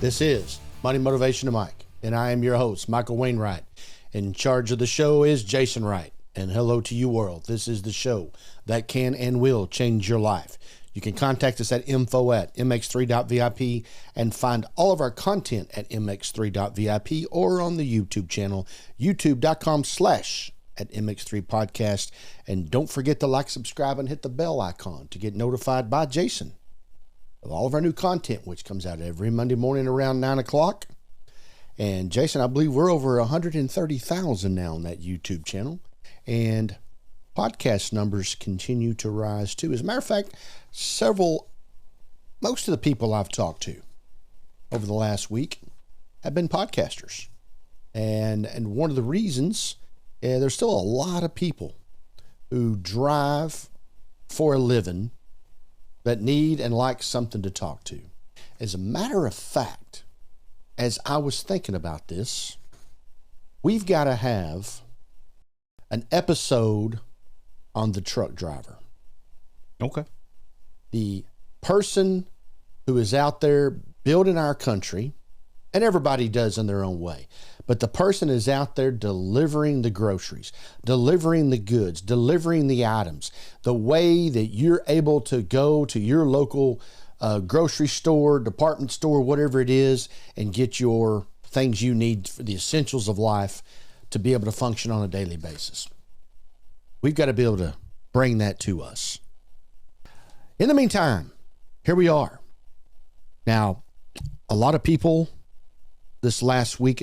This is Money Motivation to Mike, and I am your host, Michael Wainwright. In charge of the show is Jason Wright. And hello to you, world. This is the show that can and will change your life. You can contact us at info@mx3.vip and find all of our content at mx3.vip or on the YouTube channel, youtube.com/@mx3podcast. And don't forget to like, subscribe, and hit the bell icon to get notified by Jason of all of our new content, which comes out every Monday morning around 9 o'clock. And Jason, I believe we're over 130,000 now on that YouTube channel. And podcast numbers continue to rise too. As a matter of fact, most of the people I've talked to over the last week have been podcasters. And one of the reasons, there's still a lot of people who drive for a living that need and like something to talk to. As a matter of fact, as I was thinking about this, we've got to have an episode on the truck driver. Okay. The person who is out there building our country, and everybody does in their own way, but the person is out there delivering the groceries, delivering the goods, delivering the items, the way that you're able to go to your local grocery store, department store, whatever it is, and get your things you need for the essentials of life to be able to function on a daily basis. We've got to be able to bring that to us. In the meantime, here we are. Now, a lot of people this last week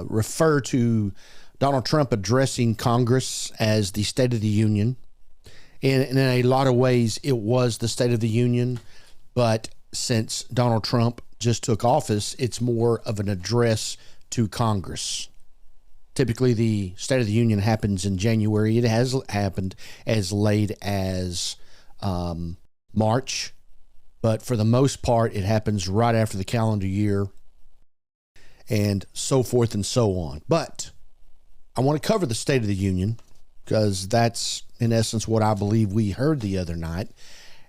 refer to Donald Trump addressing Congress as the State of the Union. In a lot of ways, it was the State of the Union, but since Donald Trump just took office, it's more of an address to Congress. Typically, the State of the Union happens in January. It has happened as late as March, but for the most part, it happens right after the calendar year, and so forth and so on. But I want to cover the State of the Union because that's, in essence, what I believe we heard the other night,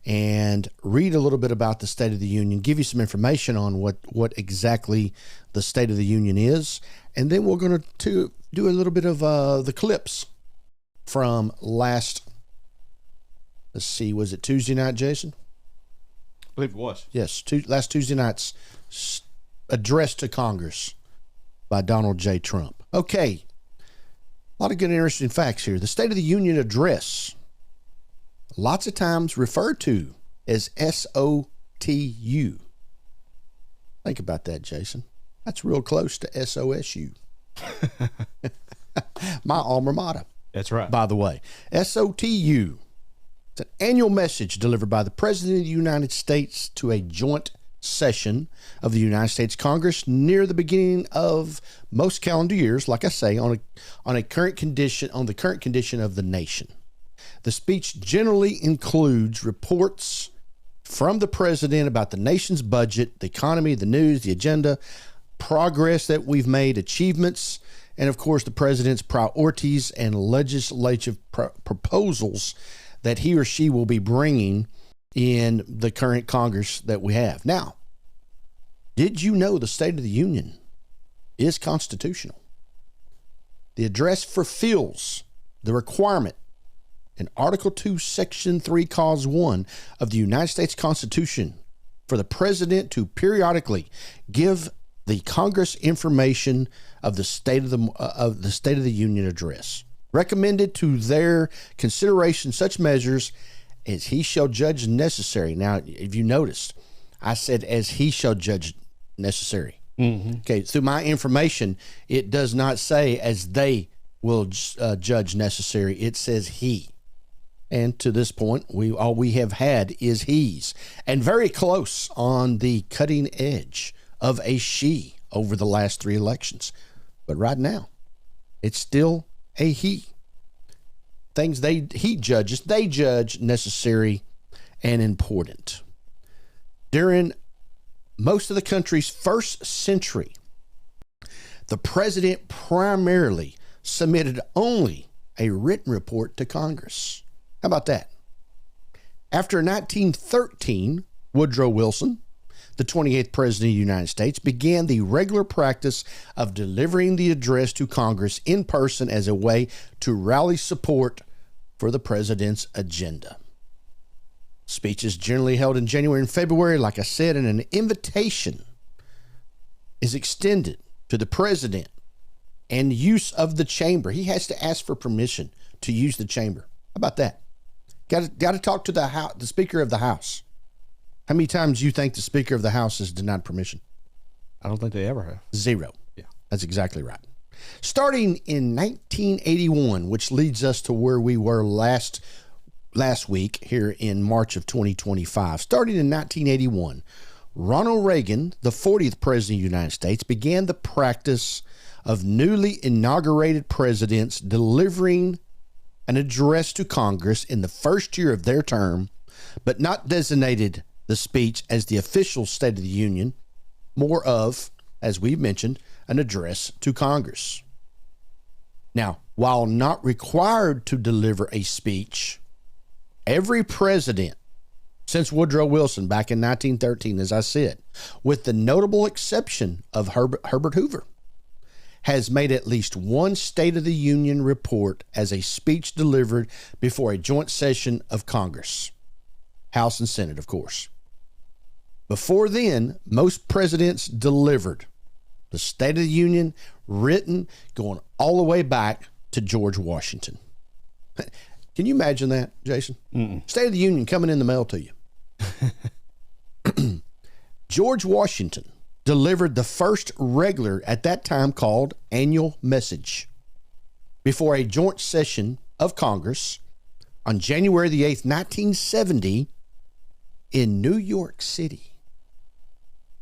and read a little bit about the State of the Union, give you some information on what exactly the State of the Union is, and then we're going to do a little bit of the clips from last, let's see, was it Tuesday night, Jason? I believe it was. Yes, last Tuesday night's address to Congress by Donald J. Trump. Okay, a lot of good and interesting facts here. The State of the Union address, lots of times referred to as SOTU. Think about that, Jason. That's real close to SOSU. My alma mater. That's right. By the way, SOTU. It's an annual message delivered by the President of the United States to a joint session of the United States Congress near the beginning of most calendar years, like I say, on the current condition of the nation. The speech generally includes reports from the president about the nation's budget, the economy, the news, the agenda, progress that we've made, achievements, and of course the president's priorities and legislative proposals that he or she will be bringing in the current Congress that we have. Now, did you know the State of the Union is constitutional? The address fulfills the requirement in Article 2, Section 3, Clause 1 of the United States Constitution for the president to periodically give the Congress information of the State of the Union address, recommended to their consideration such measures as he shall judge necessary. Now, if you noticed, I said as he shall judge necessary. Mm-hmm. Okay, through my information, it does not say as they will judge necessary. It says he. And to this point, all we have had is he's, and very close on the cutting edge of a she over the last 3 elections. But right now, it's still a he. Things they judge necessary and important. During most of the country's first century, the president primarily submitted only a written report to Congress. How about that? After 1913, Woodrow Wilson, the 28th President of the United States, began the regular practice of delivering the address to Congress in person as a way to rally support for the president's agenda. Speeches generally held in January and February, like I said, and an invitation is extended to the president and use of the chamber. He has to ask for permission to use the chamber. How about that? Got to talk to the Speaker of the House. How many times do you think the Speaker of the House has denied permission? I don't think they ever have. 0. Yeah. That's exactly right. Starting in 1981, which leads us to where we were last week here in March of 2025. Starting in 1981, Ronald Reagan, the 40th President of the United States, began the practice of newly inaugurated presidents delivering an address to Congress in the first year of their term, but not designated the speech as the official State of the Union, more of, as we've mentioned, an address to Congress. Now, while not required to deliver a speech, every president since Woodrow Wilson back in 1913, as I said, with the notable exception of Herbert Hoover, has made at least one State of the Union report as a speech delivered before a joint session of Congress, House and Senate, of course. Before then, most presidents delivered the State of the Union written going all the way back to George Washington. Can you imagine that, Jason? State of the Union coming in the mail to you. George Washington delivered the first regular, at that time called annual message, before a joint session of Congress on January the 8th, 1970, in New York City.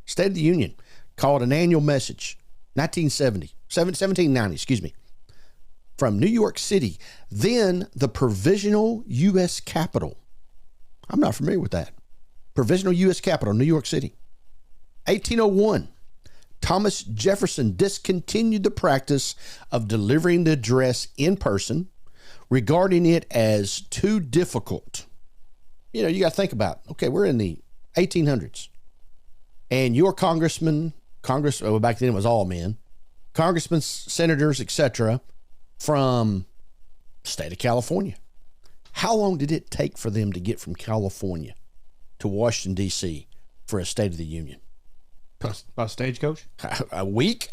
State of the Union called an annual message, 1790, excuse me, from New York City, then the Provisional U.S. Capitol. I'm not familiar with that. Provisional U.S. Capitol, New York City. 1801, Thomas Jefferson discontinued the practice of delivering the address in person, regarding it as too difficult. You know, you got to think about, okay, we're in the 1800s, and your congressman, back then it was all men, congressmen, senators, etc., from state of California. How long did it take for them to get from California to Washington, D.C. for a State of the Union? By stagecoach? A week?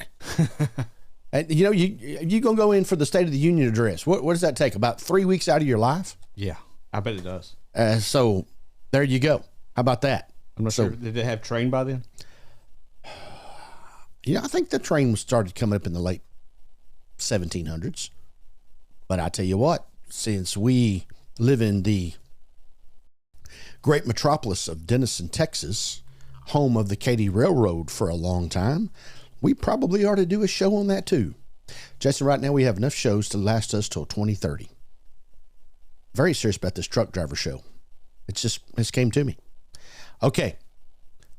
And you know, you gonna go in for the State of the Union address. What does that take? About 3 weeks out of your life? Yeah, I bet it does. So there you go. How about that? I'm not sure. Did they have train by then? Yeah, I think the train started coming up in the late 1700s. But I tell you what, since we live in the great metropolis of Denison, Texas, home of the Katy Railroad for a long time, we probably ought to do a show on that too. Jason, right now we have enough shows to last us till 2030. Very serious about this truck driver show. It's came to me. Okay.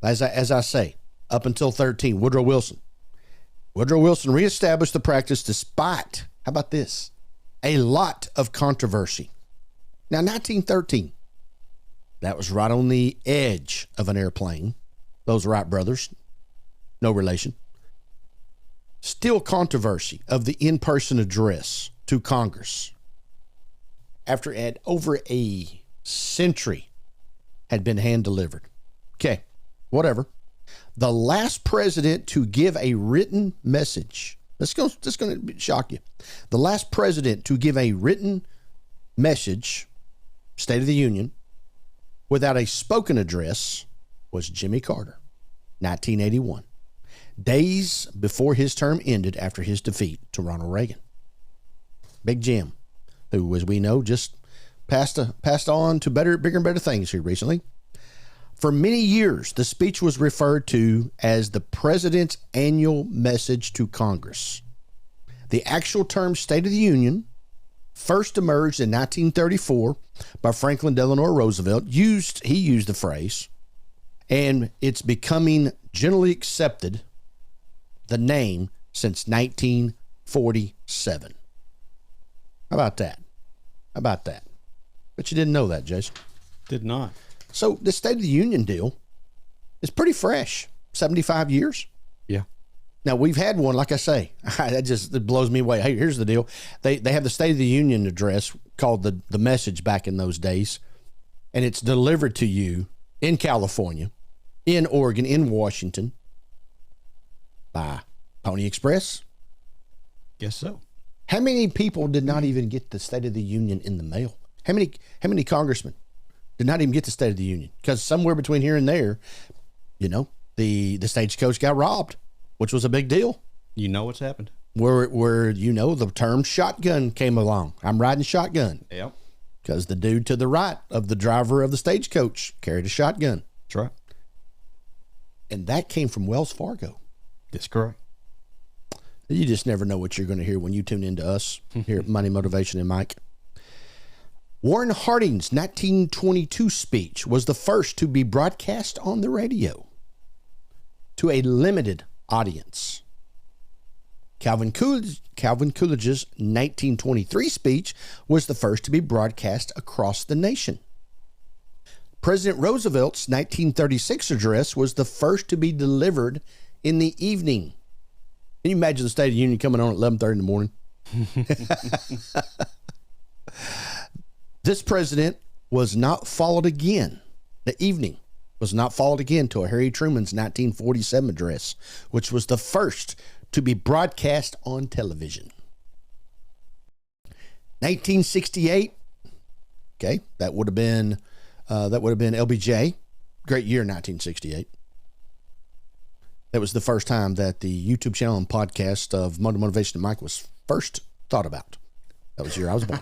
As I say, up until 13, Woodrow Wilson reestablished the practice despite, how about this, a lot of controversy. Now, 1913, that was right on the edge of an airplane. Those Wright brothers, no relation. Still controversy of the in-person address to Congress after over a century had been hand-delivered. Okay, whatever. The last president to give a written message, this is going to shock you. The last president to give a written message, State of the Union, without a spoken address was Jimmy Carter, 1981, days before his term ended after his defeat to Ronald Reagan. Big Jim, who, as we know, just passed on to bigger and better things here recently. For many years, the speech was referred to as the President's Annual Message to Congress. The actual term State of the Union first emerged in 1934 by Franklin Delano Roosevelt. He used the phrase, and it's becoming generally accepted, the name, since 1947. How about that? But you didn't know that, Jason. Did not. So the State of the Union deal, It's pretty fresh. 75 years. Yeah. Now, we've had one, like I say, it blows me away. Hey, here's the deal. They have the State of the Union address called the Message back in those days, and it's delivered to you in California, in Oregon, in Washington by Pony Express. Guess so. How many people did not even get the State of the Union in the mail? How many congressmen did not even get the State of the Union? Because somewhere between here and there, the stagecoach got robbed, which was a big deal. You know what's happened. Where the term shotgun came along. I'm riding shotgun. Yep. Because the dude to the right of the driver of the stagecoach carried a shotgun. That's right. And that came from Wells Fargo. That's correct. You just never know what you're going to hear when you tune into us here at Money, Motivation, and Mike. Warren Harding's 1922 speech was the first to be broadcast on the radio to a limited audience. Calvin Coolidge's 1923 speech was the first to be broadcast across the nation. President Roosevelt's 1936 address was the first to be delivered in the evening. Can you imagine the State of the Union coming on at 11:30 in the morning? This president was not followed again. The evening was not followed again till Harry Truman's 1947 address, which was the first to be broadcast on television. 1968. Okay, that would have been LBJ. Great year, 1968. That was the first time that the YouTube channel and podcast of Motivation and Mike was first thought about. That was the year I was born.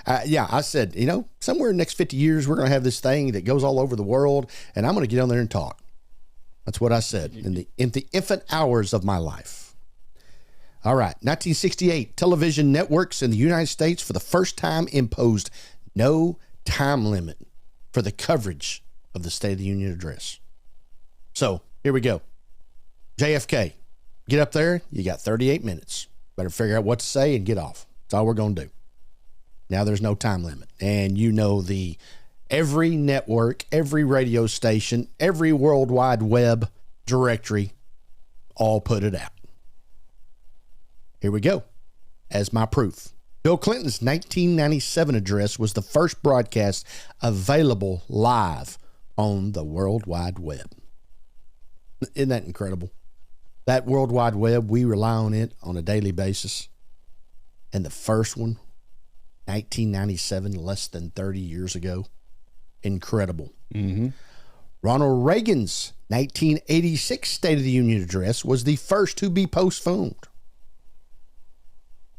I said, somewhere in the next 50 years, we're going to have this thing that goes all over the world, and I'm going to get on there and talk. That's what I said in the infant hours of my life. All right, 1968, television networks in the United States for the first time imposed no time limit for the coverage of the State of the Union address. So, here we go. JFK, get up there. You got 38 minutes. Better figure out what to say and get off. That's all we're going to do. Now there's no time limit. And every network, every radio station, every World Wide Web directory all put it out. Here we go. As my proof. Bill Clinton's 1997 address was the first broadcast available live on the World Wide Web. Isn't that incredible? That World Wide Web, we rely on it on a daily basis. And the first one, 1997, less than 30 years ago. Incredible. Mm-hmm. Ronald Reagan's 1986 State of the Union address was the first to be postponed.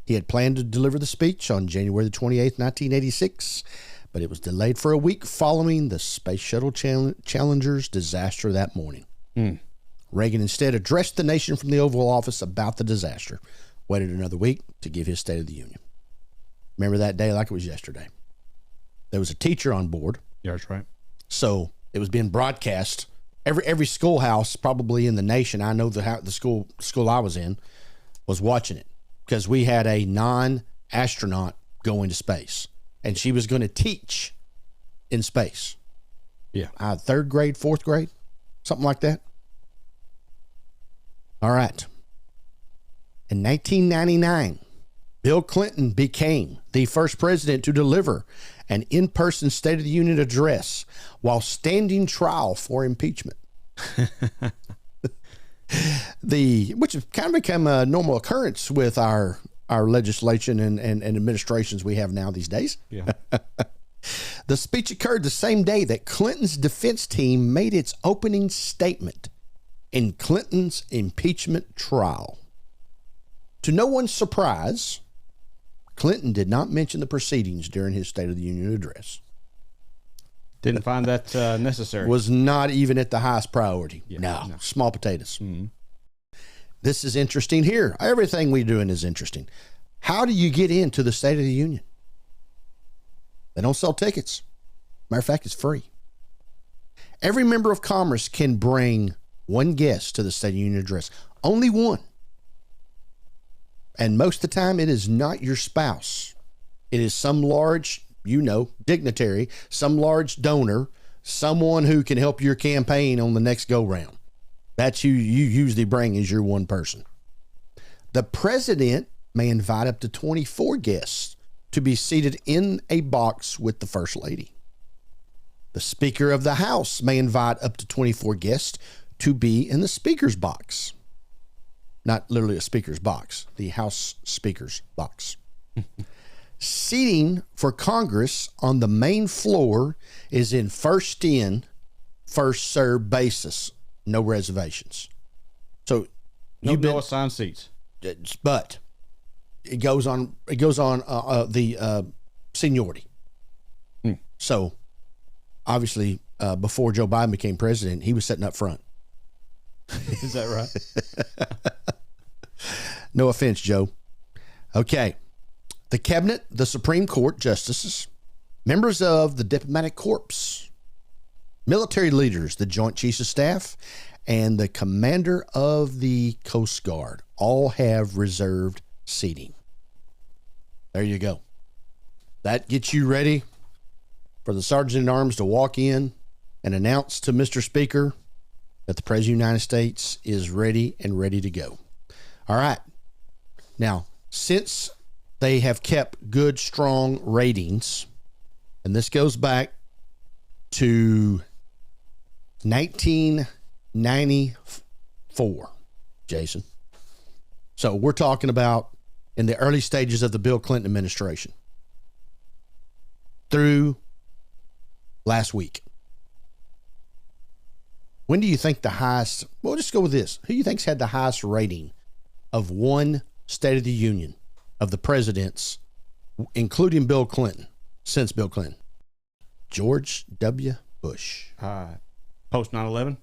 He had planned to deliver the speech on January the 28th, 1986, but it was delayed for a week following the Space Shuttle Challenger's disaster that morning. Reagan instead addressed the nation from the Oval Office about the disaster, waited another week to give his State of the Union. Remember that day like it was yesterday. There was a teacher on board. Yeah, that's right. So it was being broadcast. Every schoolhouse probably in the nation, I know the school I was in, was watching it because we had a non-astronaut going to space, and she was going to teach in space. Yeah. Third grade, fourth grade, something like that. All right. In 1999, Bill Clinton became the first president to deliver an in-person State of the Union address while standing trial for impeachment. Which has kind of become a normal occurrence with our legislation and administrations we have now these days. Yeah. The speech occurred the same day that Clinton's defense team made its opening statement in Clinton's impeachment trial. To no one's surprise, Clinton did not mention the proceedings during his State of the Union address. Didn't find that necessary. Was not even at the highest priority. Yeah, no, no. Small potatoes. Mm-hmm. This is interesting here. Everything we're doing is interesting. How do you get into the State of the Union? They don't sell tickets. Matter of fact, it's free. Every member of Congress can bring one guest to the State of the Union address. Only one. And most of the time, it is not your spouse. It is some large, dignitary, some large donor, someone who can help your campaign on the next go round. That's who you usually bring as your one person. The president may invite up to 24 guests to be seated in a box with the First Lady. The Speaker of the House may invite up to 24 guests to be in the Speaker's box. Not literally a Speaker's box, the House Speaker's box. Seating for Congress on the main floor is in first in, first served basis. No reservations. So no assigned seats. But it goes on the seniority. So obviously before Joe Biden became president, he was sitting up front. Is that right? No offense, Joe. Okay. The cabinet, the Supreme Court justices, members of the diplomatic corps, military leaders, the Joint Chiefs of Staff, and the commander of the Coast Guard all have reserved seating. There you go. That gets you ready for the Sergeant at Arms to walk in and announce to Mr. Speaker that the President of the United States is ready and ready to go. All right. Now, since they have kept good, strong ratings, and this goes back to 1994, Jason. So we're talking about in the early stages of the Bill Clinton administration through last week. When do you think the highest, well, just go with this. Who do you think's had the highest rating of one State of the Union of the presidents, including Bill Clinton, since Bill Clinton? George W. Bush. Post 9/11?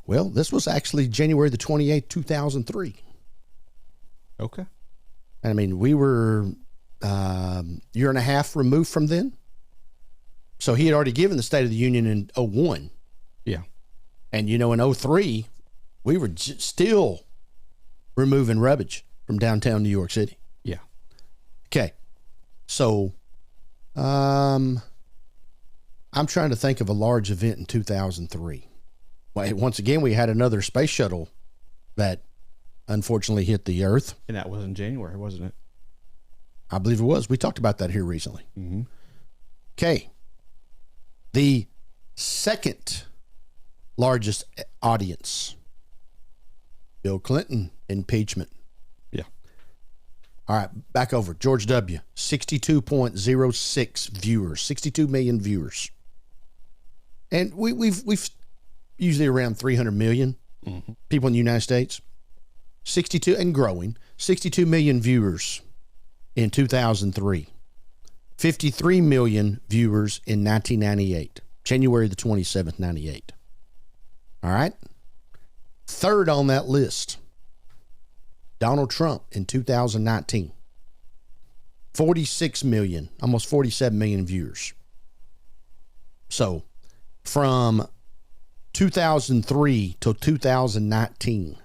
Well, this was actually January the 28th, 2003. Okay. I mean, we were year and a half removed from then. So he had already given the State of the Union in 2001. Yeah. And, in 2003, we were still removing rubbish from downtown New York City. Yeah. Okay. So, I'm trying to think of a large event in 2003. Once again, we had another space shuttle that unfortunately hit the Earth. And that was in January, wasn't it? I believe it was. We talked about that here recently. Mm-hmm. Okay. The second largest audience, Bill Clinton impeachment. Yeah. All right, back over. George W., 62.06 viewers, 62 million viewers. And we've usually around 300 million people in the United States. 62 and growing. 62 million viewers in 2003. 53 million viewers in 1998. January the 27th, 98. All right. Third on that list, Donald Trump in 2019. 46 million, almost 47 million viewers. So from 2003 to 2019,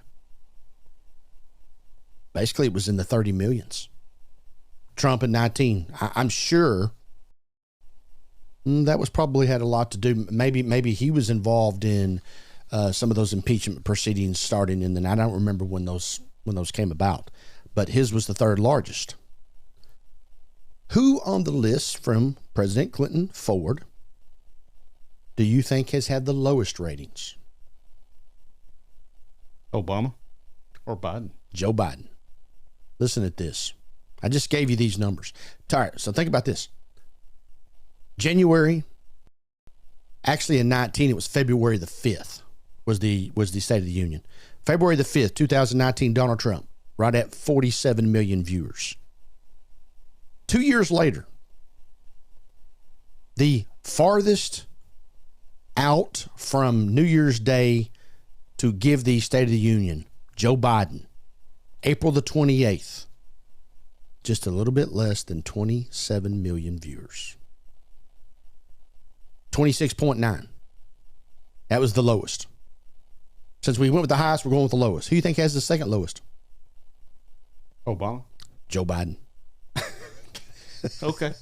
basically it was in the 30 millions. Trump in 19. I'm sure that was probably had a lot to do. Maybe he was involved in some of those impeachment proceedings starting in the. I don't remember when those came about, but his was the third largest. Who on the list from President Clinton forward do you think has had the lowest ratings? Obama or Biden? Joe Biden. Listen at this. I just gave you these numbers. All right, so think about this. January, actually in 19, it was February the 5th was the State of the Union. February the 5th, 2019, Donald Trump, right at 47 million viewers. 2 years later, the farthest out from New Year's Day to give the State of the Union, Joe Biden, April the 28th, just a little bit less than 27 million viewers. 26.9. That was the lowest. Since we went with the highest, we're going with the lowest. Who do you think has the second lowest? Obama. Joe Biden. Okay.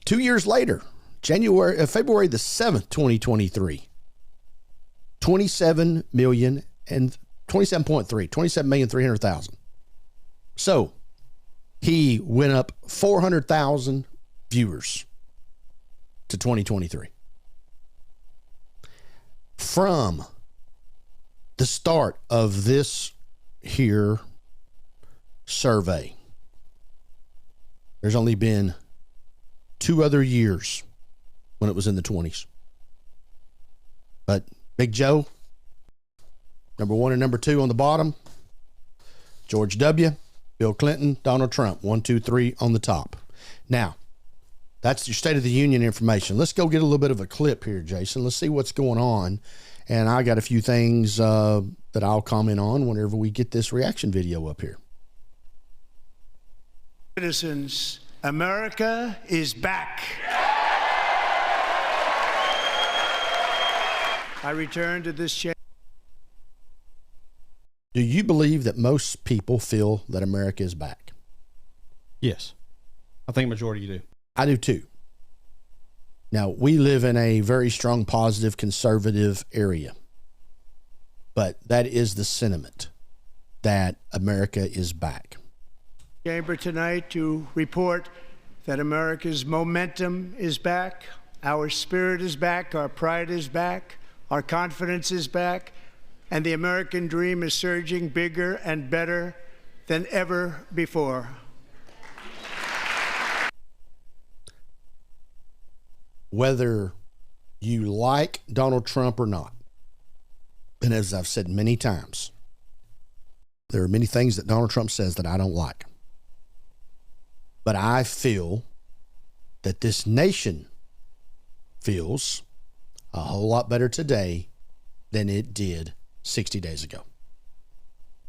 2 years later, February the 7th, 2023, 27,300,000. So he went up 400,000 viewers to 2023. From the start of this here survey, there's only been 2 other years when it was in the 20s. But Big Joe, number 1 and number 2 on the bottom, George W., Bill Clinton, Donald Trump, 1, 2, 3 on the top. Now, that's your State of the Union information. Let's go get a little bit of a clip here, Jason. Let's see what's going on. And I got a few things that I'll comment on whenever we get this reaction video up here. Citizens, America is back. I return to this chamber. Do you believe that most people feel that America is back? Yes. I think majority do. I do too. Now, we live in a very strong, positive, conservative area. But that is the sentiment, that America is back. Chamber tonight to report that America's momentum is back, our spirit is back, our pride is back, our confidence is back, and the American dream is surging bigger and better than ever before. Whether you like Donald Trump or not, and as I've said many times, there are many things that Donald Trump says that I don't like. But I feel that this nation feels a whole lot better today than it did 60 days ago.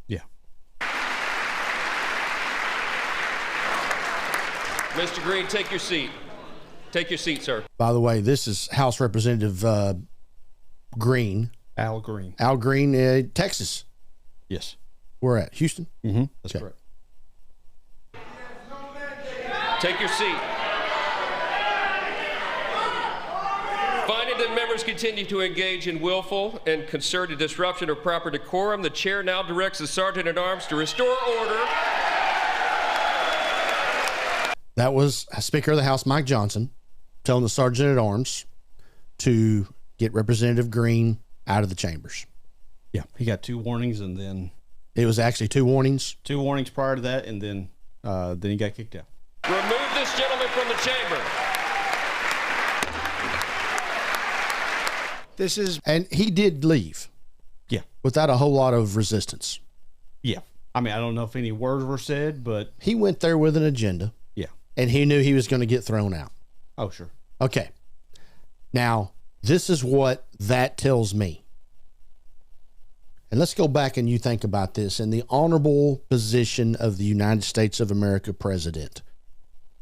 Yeah. Mr. Green, take your seat. Take your seat, sir. By the way, this is House Representative Green. Al Green. Al Green, Texas. Yes. Where at? Houston? Mm-hmm. That's Okay. correct. Take your seat. Finding that members continue to engage in willful and concerted disruption of proper decorum, the chair now directs the Sergeant-at-Arms to restore order. That was Speaker of the House, Mike Johnson, telling the Sergeant-at-Arms to get Representative Green out of the chambers. Yeah. He got 2 warnings, and then It was actually 2 warnings. 2 warnings prior to that, and then he got kicked out. Remove this gentleman from the chamber. This is And he did leave Yeah. without a whole lot of resistance. Yeah. I mean, I don't know if any words were said, but He went there with an agenda, yeah. and he knew he was going to get thrown out. Oh, sure. Okay. Now, this is what that tells me. And let's go back and you think about this. In the honorable position of the United States of America president,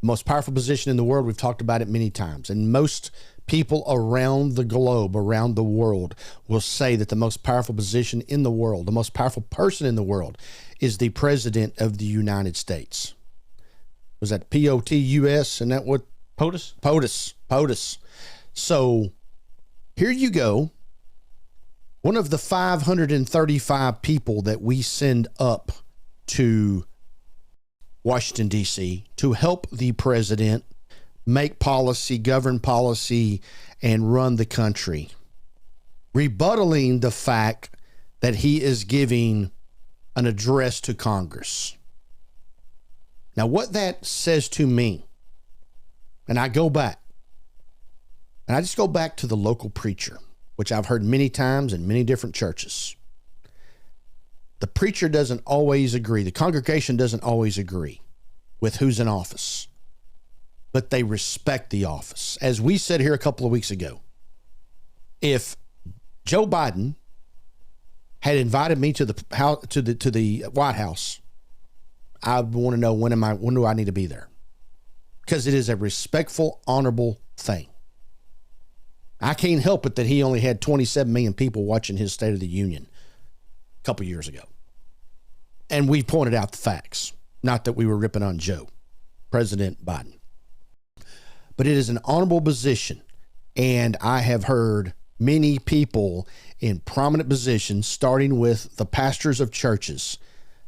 most powerful position in the world, we've talked about it many times. And most people around the globe, around the world, will say that the most powerful position in the world, the most powerful person in the world, is the president of the United States. Was that POTUS? And that what? POTUS? POTUS. So here you go. One of the 535 people that we send up to Washington, D.C. to help the president make policy, govern policy, and run the country, rebuttaling the fact that he is giving an address to Congress. Now, what that says to me, and I go back, and I just go back to the local preacher, which I've heard many times in many different churches. The preacher doesn't always agree. The congregation doesn't always agree with who's in office, but they respect the office. As we said here a couple of weeks ago, if Joe Biden had invited me to the house, to the White House, I would want to know when do I need to be there? Because it is a respectful, honorable thing. I can't help it that he only had 27 million people watching his State of the Union a couple years ago. And we pointed out the facts. Not that we were ripping on Joe, President Biden. but it is an honorable position. And I have heard many people in prominent positions, starting with the pastors of churches,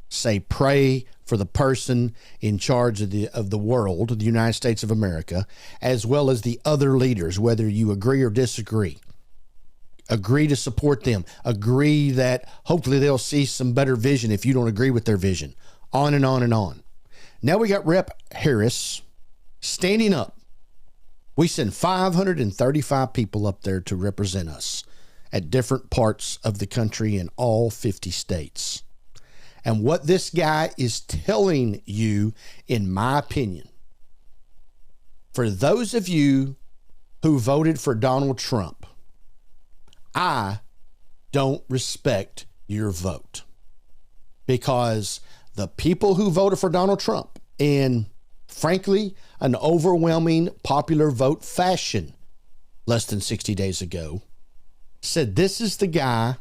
say, pray for the person in charge of the world, the United States of America, as well as the other leaders, whether you agree or disagree. Agree to support them. Agree that hopefully they'll see some better vision if you don't agree with their vision. On and on and on. Now we got Rep. Harris standing up. We send 535 people up there to represent us at different parts of the country in all 50 states. And what this guy is telling you, in my opinion, for those of you who voted for Donald Trump, I don't respect your vote, because the people who voted for Donald Trump, in frankly an overwhelming popular vote fashion less than 60 days ago, said this is the guy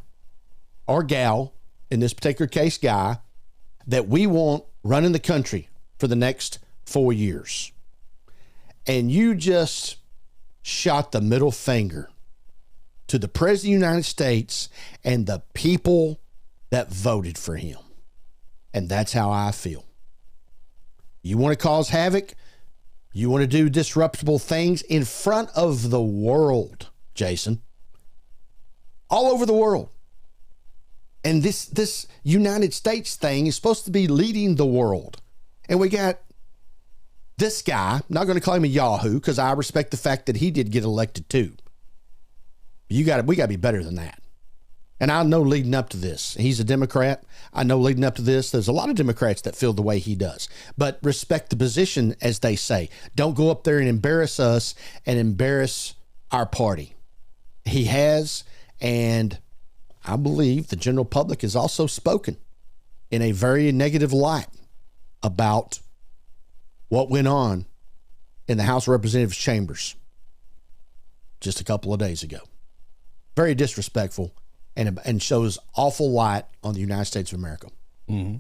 or gal, in this particular case guy, that we want running the country for the next 4 years. And you just shot the middle finger to the President of the United States and the people that voted for him. And that's how I feel. You want to cause havoc? You want to do disruptible things in front of the world, Jason. All over the world. And this United States thing is supposed to be leading the world. And we got this guy, I'm not going to call him a Yahoo, because I respect the fact that he did get elected too. We got to be better than that. And I know leading up to this, he's a Democrat. I know leading up to this, there's a lot of Democrats that feel the way he does. But respect the position, as they say. Don't go up there and embarrass us and embarrass our party. He has, and I believe the general public has also spoken in a very negative light about what went on in the House of Representatives chambers just a couple of days ago. Very disrespectful, and shows awful light on the United States of America. Mm-hmm.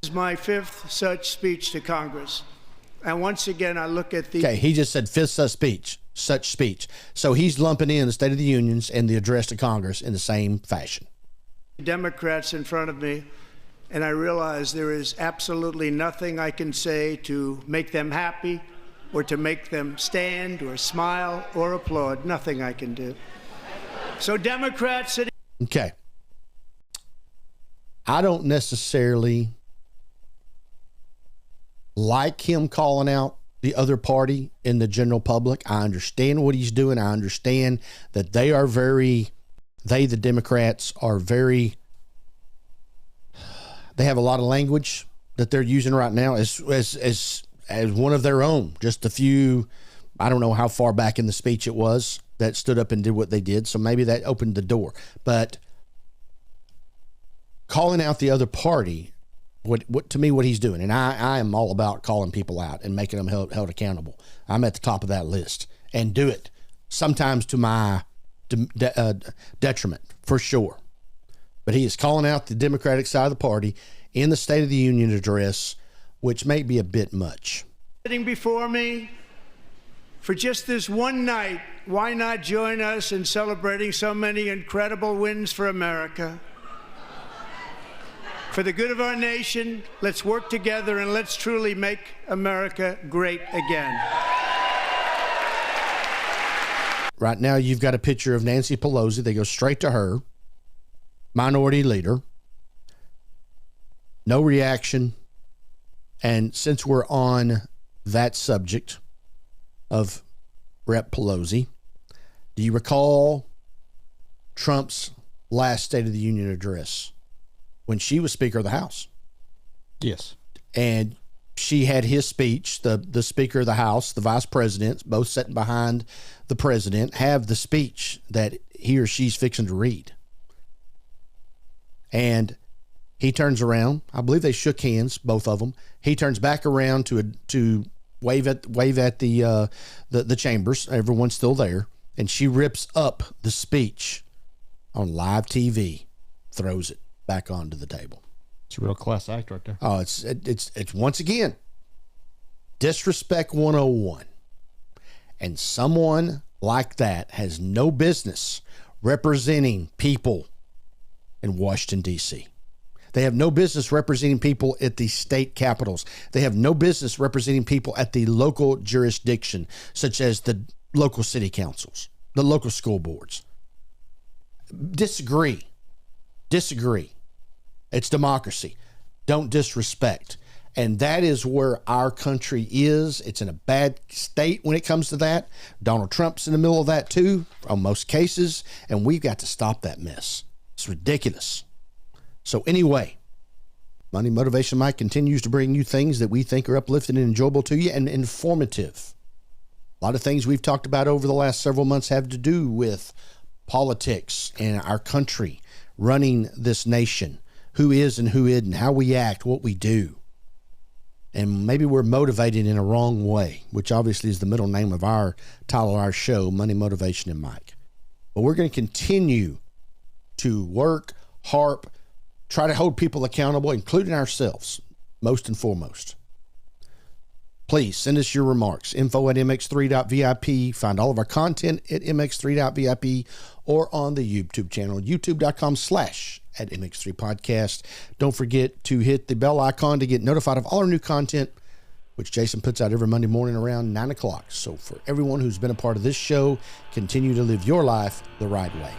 This is my fifth such speech to Congress. And once again, I look at the... Okay, he just said fifth such speech. So he's lumping in the State of the Unions and the address to Congress in the same fashion. Democrats in front of me, and I realize there is absolutely nothing I can say to make them happy or to make them stand or smile or applaud. Nothing I can do. So Democrats... Okay. I don't necessarily like him calling out the other party in the general public. I understand what he's doing. I understand that the Democrats are very, they have a lot of language that they're using right now as one of their own. Just a few, I don't know how far back in the speech it was that stood up and did what they did. So maybe that opened the door. But calling out the other party, what to me, what he's doing, and I am all about calling people out and making them held accountable. I'm at the top of that list, and do it sometimes to my detriment, for sure. But he is calling out the Democratic side of the party in the State of the Union address, which may be a bit much. Sitting before me, for just this one night, why not join us in celebrating so many incredible wins for America? For the good of our nation, let's work together and let's truly make America great again. Right now, you've got a picture of Nancy Pelosi. They go straight to her, minority leader. No reaction. And since we're on that subject of Rep. Pelosi, do you recall Trump's last State of the Union address when she was Speaker of the House? Yes. And she had his speech, the Speaker of the House, the Vice President, both sitting behind the President, have the speech that he or she's fixing to read. And he turns around. I believe they shook hands, both of them. He turns back around to wave at the chambers. Everyone's still there, and she rips up the speech on live TV, throws it back onto the table. It's a real class act right there. Oh, it's once again disrespect 101. And someone like that has no business representing people in Washington, D.C. They have no business representing people at the state capitals. They have no business representing people at the local jurisdiction, such as the local city councils, the local school boards. Disagree. It's democracy. Don't disrespect. And that is where our country is. It's in a bad state when it comes to that. Donald Trump's in the middle of that too, on most cases, and we've got to stop that mess. It's ridiculous. So anyway, Money Motivation Mike continues to bring you things that we think are uplifting and enjoyable to you and informative. A lot of things we've talked about over the last several months have to do with politics and our country, running this nation, who is and who isn't, how we act, what we do. And maybe we're motivated in a wrong way, which obviously is the middle name of our title of our show, Money, Motivation, and Mike. But we're going to continue to work, harp, try to hold people accountable, including ourselves, most and foremost. Please send us your remarks, info@mx3.vip. Find all of our content at mx3.vip or on the YouTube channel, youtube.com/@mx3podcast. Don't forget to hit the bell icon to get notified of all our new content, which Jason puts out every Monday morning around 9 o'clock. So for everyone who's been a part of this show, continue to live your life the right way.